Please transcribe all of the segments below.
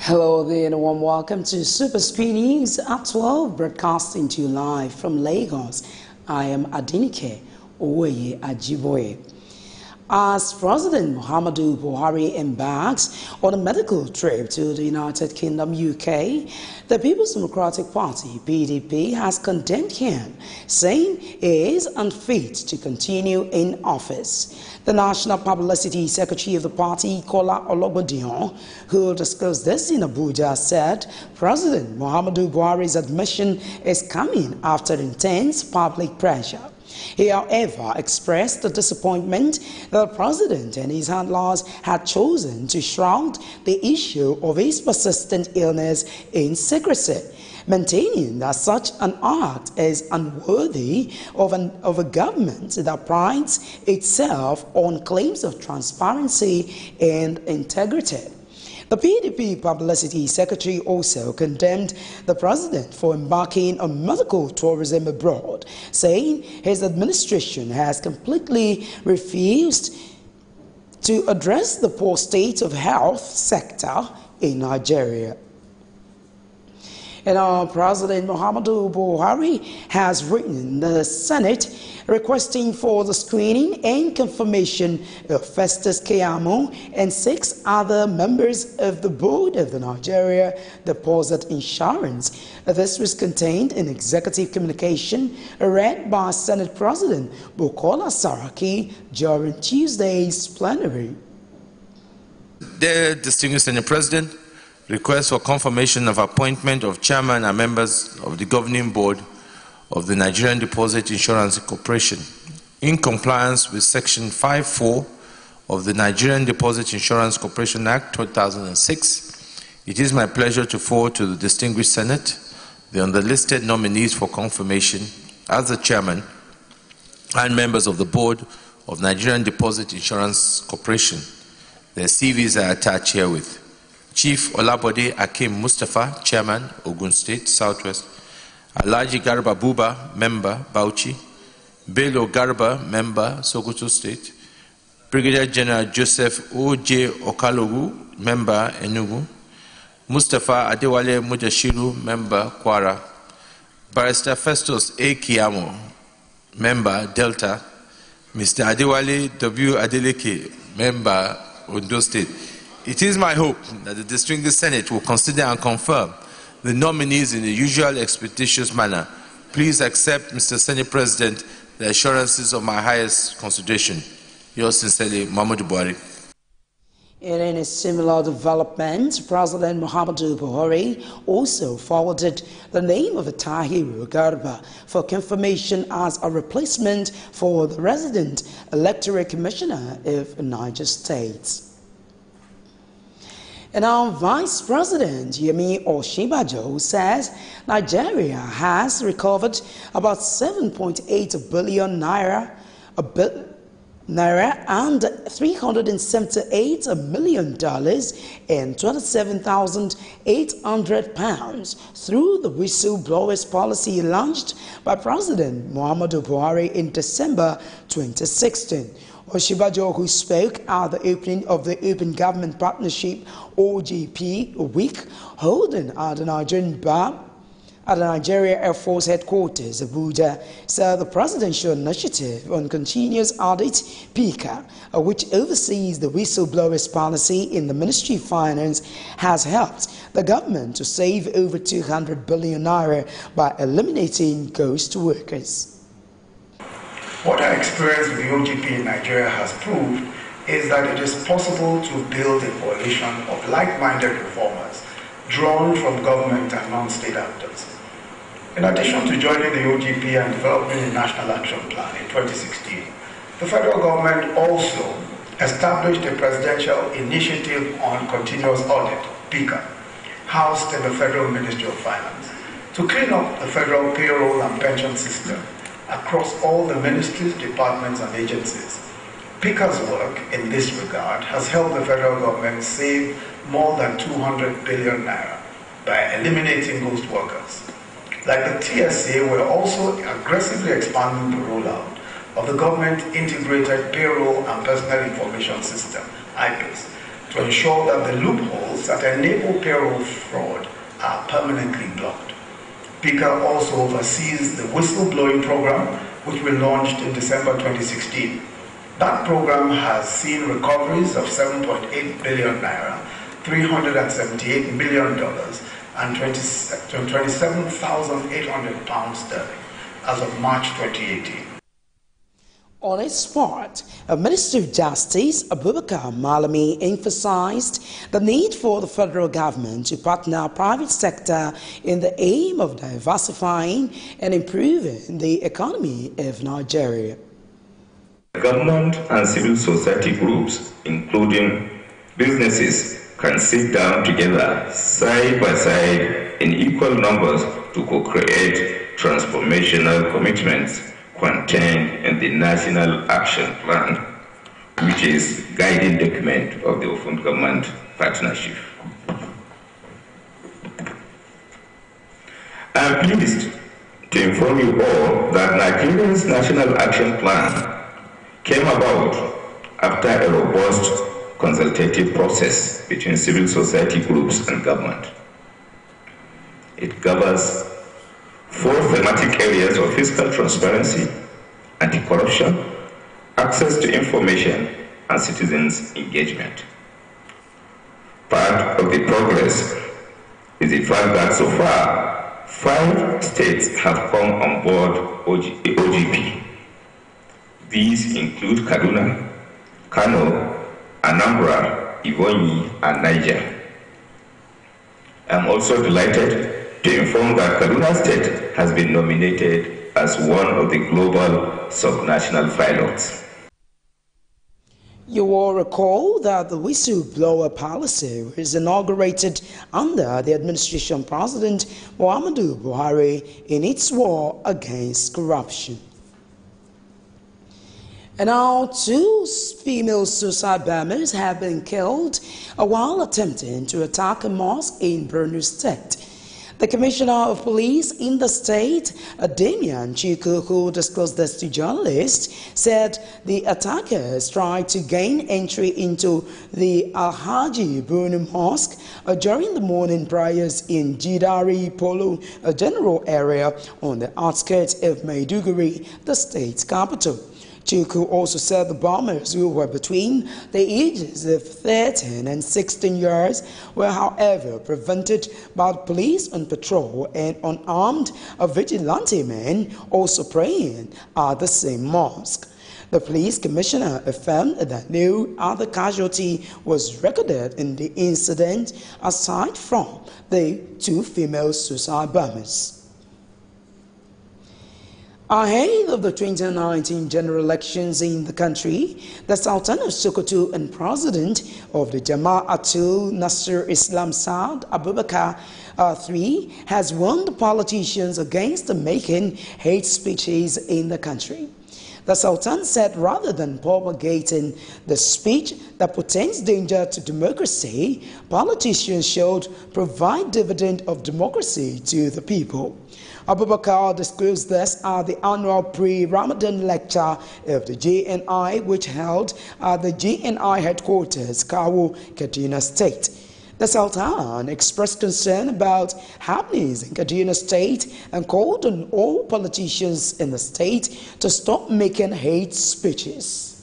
Hello there and a warm welcome to Superscreen News at 12, broadcasting to you live from Lagos. I am Adinike Owoye Ajiboye. As President Muhammadu Buhari embarks on a medical trip to the United Kingdom, UK, the People's Democratic Party, PDP, has condemned him, saying he is unfit to continue in office. The National Publicity Secretary of the party, Kola Ologbodion, who disclosed this in Abuja, said President Muhammadu Buhari's admission is coming after intense public pressure. He, however, expressed the disappointment that the president and his handlers had chosen to shroud the issue of his persistent illness in secrecy, maintaining that such an act is unworthy of a government that prides itself on claims of transparency and integrity. The PDP Publicity Secretary also condemned the president for embarking on medical tourism abroad, saying his administration has completely refused to address the poor state of health sector in Nigeria. And our President Muhammadu Buhari has written the Senate requesting for the screening and confirmation of Festus Keyamo and 6 other members of the board of the Nigeria Deposit Insurance. This was contained in executive communication read by Senate President Bukola Saraki during Tuesday's plenary. Dear distinguished Senate President, request for confirmation of appointment of chairman and members of the governing board of the Nigerian Deposit Insurance Corporation. In compliance with Section 5(4) of the Nigerian Deposit Insurance Corporation Act 2006, it is my pleasure to forward to the distinguished Senate the underlisted nominees for confirmation as the chairman and members of the board of Nigerian Deposit Insurance Corporation. Their CVs are attached herewith. Chief Olabode Akim Mustafa, Chairman, Ogun State, Southwest. Alhaji Garba Buba, Member, Bauchi. Bello Garba, Member, Sokoto State. Brigadier General Joseph O.J. Okalogu, Member, Enugu. Mustafa Adewale Mujashiru, Member, Kwara. Barrister Festus A. Keyamo, Member, Delta. Mr. Adewale W. Adeleke, Member, Ondo State. It is my hope that the distinguished Senate will consider and confirm the nominees in the usual expeditious manner. Please accept, Mr. Senate President, the assurances of my highest consideration. Yours sincerely, Muhammadu Buhari. In a similar development, President Muhammadu Buhari also forwarded the name of Tahiru Garba for confirmation as a replacement for the resident electoral commissioner of Niger State. And our Vice President, Yemi Osinbajo, says Nigeria has recovered about 7.8 billion naira, and $378 million and 27,800 pounds through the whistleblowers policy launched by President Muhammadu Buhari in December 2016. Osinbajo, who spoke at the opening of the Open Government Partnership OGP week holding at the Nigeria Air Force Headquarters, Abuja, said the Presidential Initiative on Continuous Audit, PICA, which oversees the whistleblowers policy in the Ministry of Finance, has helped the government to save over 200 billion naira by eliminating ghost workers. What our experience with the OGP in Nigeria has proved is that it is possible to build a coalition of like-minded reformers drawn from government and non-state actors. In addition to joining the OGP and developing a National Action Plan in 2016, the federal government also established a Presidential Initiative on Continuous Audit, PICA, housed in the Federal Ministry of Finance, to clean up the federal payroll and pension system across all the ministries, departments, and agencies. PICA's work in this regard has helped the federal government save more than 200 billion naira by eliminating ghost workers. Like the TSA, we're also aggressively expanding the rollout of the Government Integrated Payroll and Personal Information System, IPIS, to ensure that the loopholes that enable payroll fraud are permanently blocked. PICA also oversees the whistleblowing program, which we launched in December 2016. That program has seen recoveries of 7.8 billion naira, $378 million, and 27,800 pounds sterling as of March 2018. On its part, Minister of Justice Abubakar Malami emphasized the need for the federal government to partner private sector in the aim of diversifying and improving the economy of Nigeria. Government and civil society groups, including businesses, can sit down together side by side in equal numbers to co-create transformational commitments contained in the National Action Plan, which is guiding document of the Open Government Partnership. I am pleased to inform you all that Nigeria's National Action Plan came about after a robust consultative process between civil society groups and government. It covers 4 thematic areas of fiscal transparency, anti-corruption, access to information, and citizens' engagement. Part of the progress is the fact that so far, 5 states have come on board OGP. These include Kaduna, Kano, Anambra, Ebonyi, and Niger. I'm also delighted to inform that Kaduna State has been nominated as one of the global subnational pilots. You will recall that the whistleblower policy was inaugurated under the administration of President Muhammadu Buhari in its war against corruption. And now 2 female suicide bombers have been killed while attempting to attack a mosque in Borno State. The Commissioner of Police in the state, Damian Chiku, who disclosed this to journalists, said the attackers tried to gain entry into the Alhaji Bunu Mosque during the morning prayers in Jidari Polo, a general area on the outskirts of Maiduguri, the state's capital. Chiku also said the bombers, who were between the ages of 13 and 16 years, were however prevented by the police on patrol and unarmed vigilante men also praying at the same mosque. The police commissioner affirmed that no other casualty was recorded in the incident aside from the 2 female suicide bombers. Ahead of the 2019 general elections in the country, the Sultan of Sokoto and President of the Jama'atul Nasir Islam Saad Abubakar III has warned the politicians against making hate speeches in the country. The Sultan said rather than propagating the speech that portends danger to democracy, politicians should provide dividend of democracy to the people. Abubakar disclosed this at the annual pre-Ramadan lecture of the JNI, which held at the JNI headquarters, Kawu, Kaduna State. The Sultan expressed concern about happenings in Kaduna State and called on all politicians in the state to stop making hate speeches.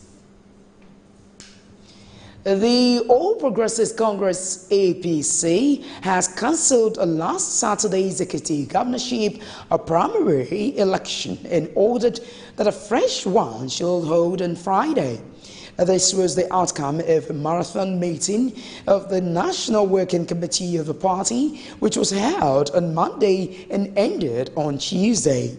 The All Progressives Congress APC has cancelled last Saturday's executive governorship primary election and ordered that a fresh one should hold on Friday. This was the outcome of a marathon meeting of the National Working Committee of the party, which was held on Monday and ended on Tuesday.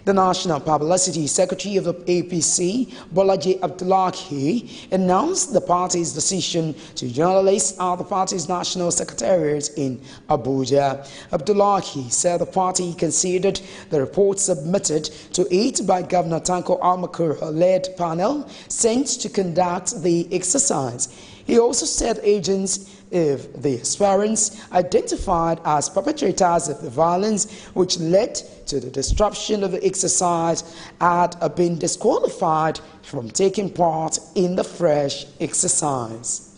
The National Publicity Secretary of the APC, Bolaji Abdullahi, announced the party's decision to journalists at the party's National Secretariat in Abuja. Abdullahi said the party considered the report submitted to it by Governor Tanko Almakura-led panel sent to conduct the exercise. He also said agents of the aspirants identified as perpetrators of the violence which led to the disruption of the exercise had been disqualified from taking part in the fresh exercise.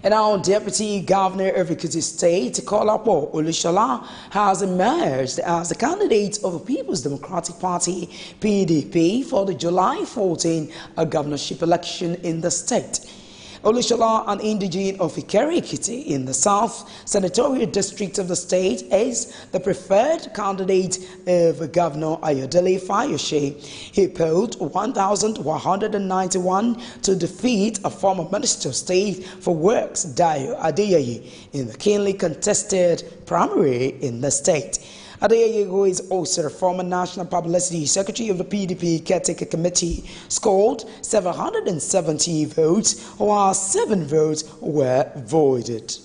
And our Deputy Governor of Ekiti State, Kolapo Olusola, has emerged as the candidate of the People's Democratic Party, PDP, for the July 14 governorship election in the state. Olusola, an indigene of Ikere-Ekiti in the South Senatorial District of the state, is the preferred candidate of Governor Ayodele Fayose. He polled 1,191 to defeat a former Minister of State for Works, Dayo Adeyeye, in the keenly contested primary in the state. Adeyeye, who is also a former National Publicity Secretary of the PDP Caretaker Committee, scored 770 votes, while 7 votes were voided.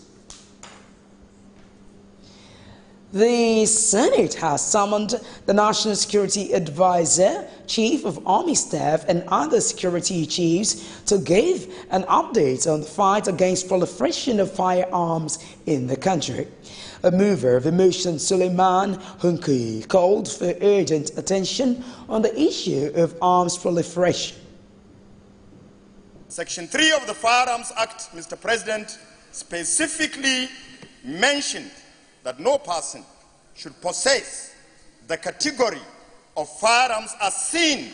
The Senate has summoned the National Security Advisor, Chief of Army Staff, and other security chiefs to give an update on the fight against proliferation of firearms in the country. A mover of the motion, Suleiman Hunki, called for urgent attention on the issue of arms proliferation. Section 3 of the Firearms Act, Mr. President, specifically mentioned that no person should possess the category of firearms as seen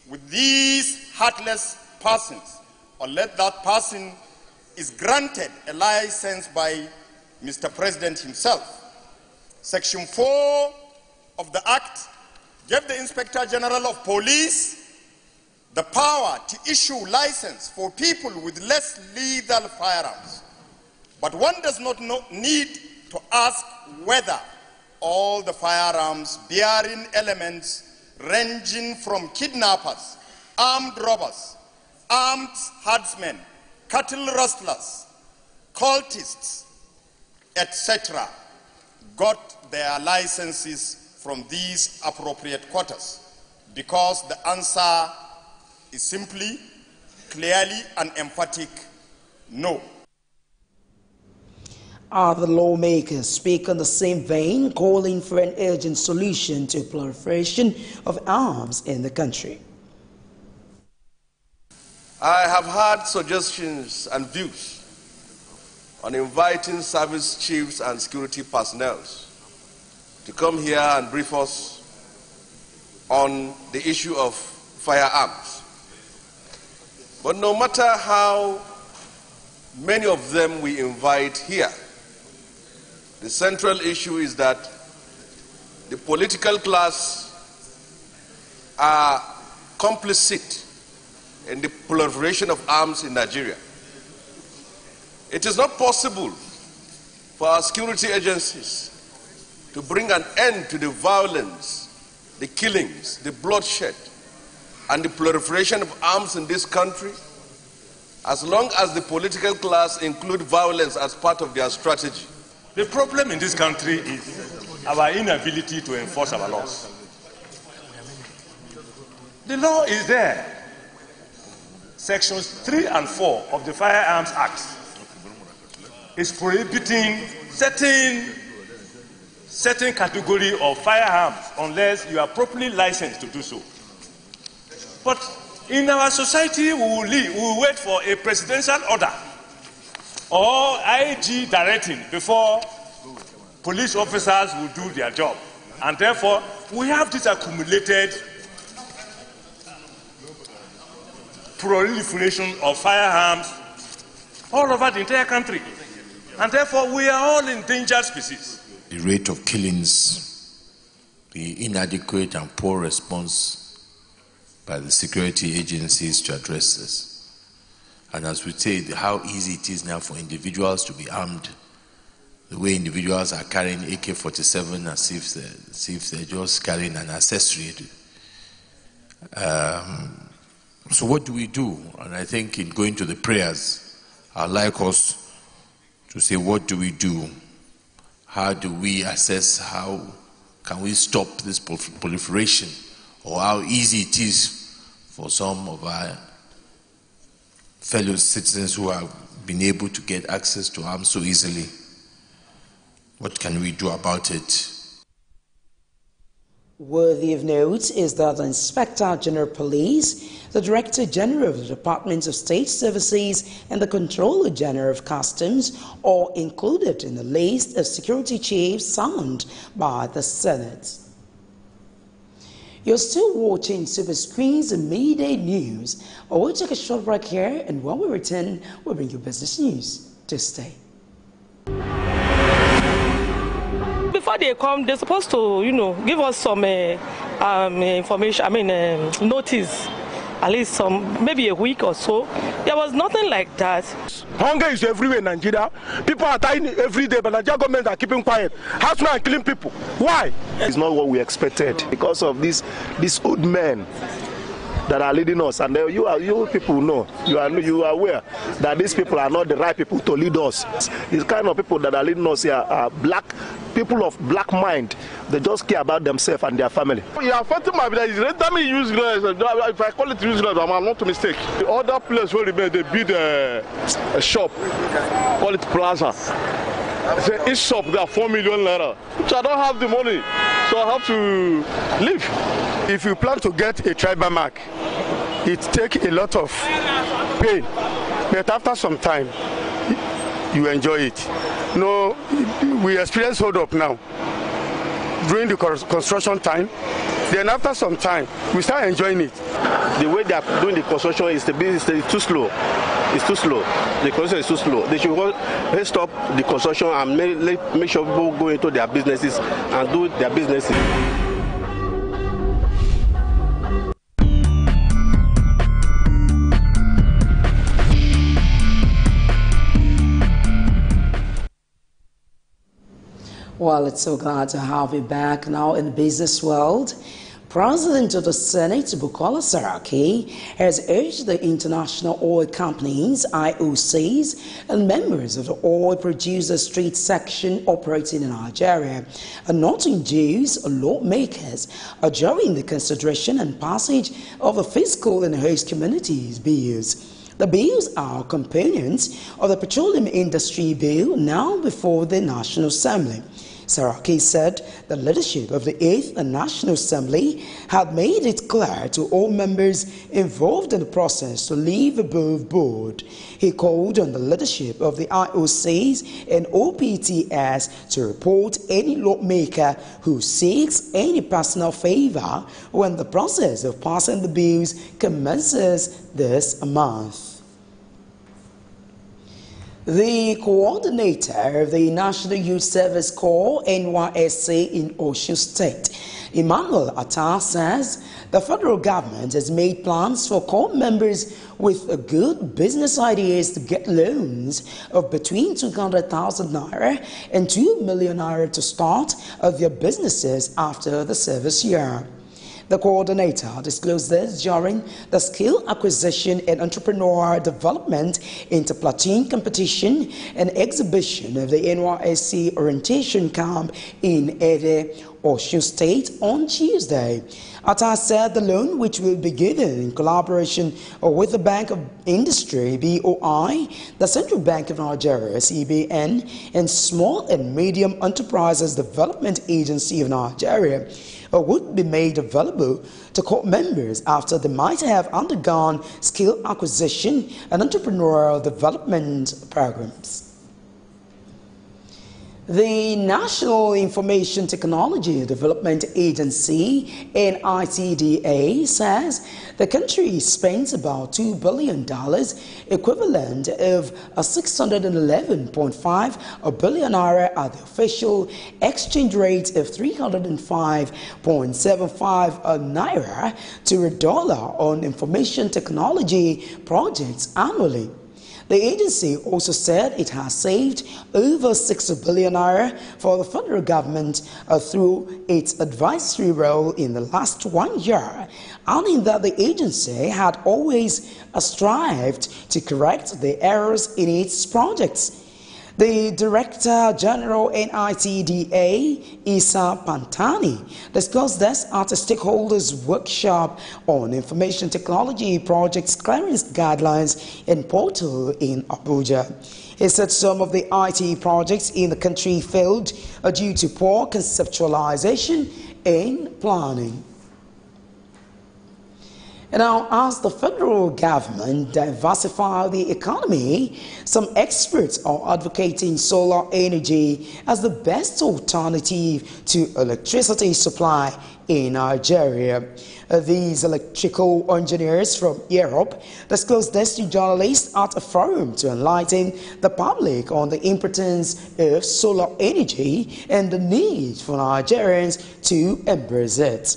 with these heartless persons, unless that person is granted a license by Mr. President himself. Section 4 of the Act gave the Inspector General of Police the power to issue license for people with less lethal firearms. But one does not need to ask whether all the firearms bearing elements ranging from kidnappers, armed robbers, armed herdsmen, cattle rustlers, cultists, etc., got their licenses from these appropriate quarters, because the answer is simply, clearly and emphatic, no. Other lawmakers speak on the same vein, calling for an urgent solution to proliferation of arms in the country. I have had suggestions and views on inviting service chiefs and security personnel to come here and brief us on the issue of firearms. But no matter how many of them we invite here, the central issue is that the political class are complicit in the proliferation of arms in Nigeria. It is not possible for our security agencies to bring an end to the violence, the killings, the bloodshed, and the proliferation of arms in this country as long as the political class include violence as part of their strategy. The problem in this country is our inability to enforce our laws. The law is there. Sections 3 and 4 of the Firearms Act is prohibiting certain category of firearms unless you are properly licensed to do so. But in our society, we will wait for a presidential order or IG directing before police officers will do their job. And therefore, we have this accumulated proliferation of firearms all over the entire country. And therefore, we are all endangered species. The rate of killings, the inadequate and poor response by the security agencies to address this. And as we say, how easy it is now for individuals to be armed, the way individuals are carrying AK-47 as if they're just carrying an accessory. So what do we do? And I think in going to the prayers, I'd like us to say, what do we do? How do we assess, how can we stop this proliferation, or how easy it is for some of our fellow citizens who have been able to get access to arms so easily? What can we do about it? Worthy of note is that the Inspector General of Police, the Director General of the Department of State Services, and the Controller General of Customs are included in the list of security chiefs summoned by the Senate. You're still watching Superscreen's midday news. We'll take a short break here, and when we return, we'll bring you business news. Just stay. Before they come, they're supposed to, give us some information, notice, at least maybe a week or so. There was nothing like that. Hunger is everywhere in Nigeria. People are dying every day, but Nigeria government are keeping quiet. Housemen are killing people. Why? It's not what we expected because of these old men that are leading us, and you people know, you are aware that these people are not the right people to lead us. These kind of people that are leading us here are people of black mind. They just care about themselves and their family. You are fighting my village. Let me use if I call it useless, I'm not a mistake. The other place where they build a shop, call it plaza. Say each shop there 4 million naira. So I don't have the money, so I have to leave. If you plan to get a tribal mark, it takes a lot of pain, but after some time, you enjoy it. No, we experience hold up now during the construction time. Then after some time, we start enjoying it. The way they are doing the construction is too slow. It's too slow. The construction is too slow. They should stop the construction and make sure people go into their businesses and do their businesses. Well, it's so glad to have you back now in the business world. President of the Senate, Bukola Saraki, has urged the international oil companies, IOCs, and members of the oil producers trade section operating in Nigeria not to induce lawmakers during the consideration and passage of the fiscal and host communities bills. The bills are components of the Petroleum Industry Bill now before the National Assembly. Saraki said the leadership of the 8th National Assembly had made it clear to all members involved in the process to leave above board. He called on the leadership of the IOCs and OPTS to report any lawmaker who seeks any personal favor when the process of passing the bills commences this month. The coordinator of the National Youth Service Corps, NYSC, in Osun State, Emmanuel Atta, says the federal government has made plans for corps members with good business ideas to get loans of between 200,000 naira and 2 million naira to start their businesses after the service year. The coordinator disclosed this during the Skill Acquisition and Entrepreneur Development Inter-Platoon Competition and Exhibition of the NYSC Orientation Camp in Ede, Osun State on Tuesday. Atta said the loan, which will be given in collaboration with the Bank of Industry, BOI, the Central Bank of Nigeria, CBN, and Small and Medium Enterprises Development Agency of Nigeria, would be made available to corps members after they might have undergone skill acquisition and entrepreneurial development programs. The National Information Technology Development Agency, NITDA, says the country spent about $2 billion, equivalent of 611.5 billion naira at the official exchange rate of 305.75 naira to a dollar on information technology projects annually. The agency also said it has saved over 6 billion naira for the federal government through its advisory role in the last 1 year, adding that the agency had always strived to correct the errors in its projects. The Director General NITDA, Isa Pantani, discussed this at a stakeholders workshop on information technology projects clearance guidelines and portal in Abuja. He said some of the IT projects in the country failed due to poor conceptualization in planning. And now, as the federal government diversifies the economy, some experts are advocating solar energy as the best alternative to electricity supply in Nigeria. These electrical engineers from Europe disclosed this to journalists at a forum to enlighten the public on the importance of solar energy and the need for Nigerians to embrace it.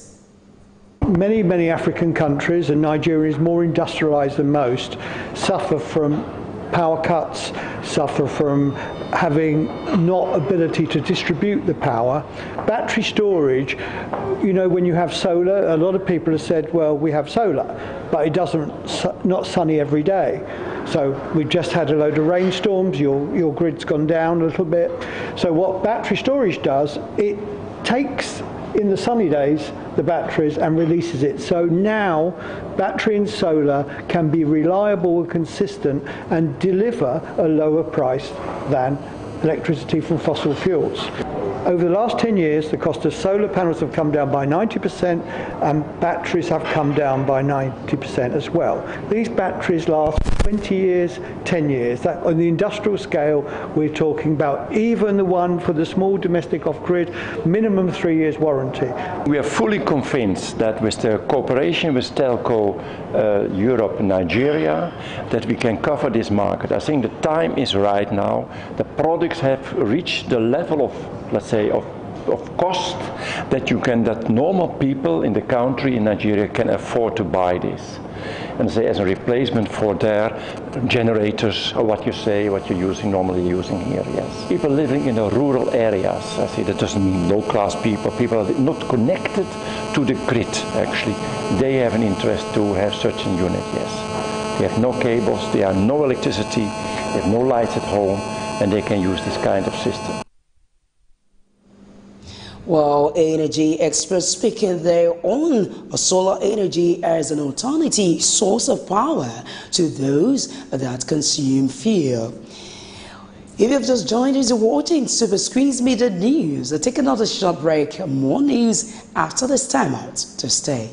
Many African countries, and Nigeria is more industrialized than most, suffer from power cuts, suffer from having not ability to distribute the power. Battery storage, you know, when you have solar, a lot of people have said, well, we have solar, but it not sunny every day. So we've just had a load of rainstorms, your grid's gone down a little bit. So what battery storage does, it takes in the sunny days the batteries and releases it. So now battery and solar can be reliable and consistent and deliver a lower price than electricity from fossil fuels. Over the last 10 years, the cost of solar panels have come down by 90% and batteries have come down by 90% as well. These batteries last 20 years, 10 years. That, on the industrial scale, we're talking about even the one for the small domestic off-grid, minimum 3 years warranty. We are fully convinced that with the cooperation with Telco Europe and Nigeria, that we can cover this market. I think the time is right now. The products have reached the level of, let's say, of cost that normal people in the country in Nigeria can afford to buy this. And say as a replacement for their generators, or what you're normally using here, yes. People living in the rural areas, I say that doesn't mean low-class people are not connected to the grid, actually. They have an interest to have such a unit, yes. They have no cables, they have no electricity, they have no lights at home, and they can use this kind of system. Well, energy experts speaking there on solar energy as an alternative source of power to those that consume fuel. If you've just joined us, you're watching Superscreen's Media News. Take another short break. More news after this time out. To stay.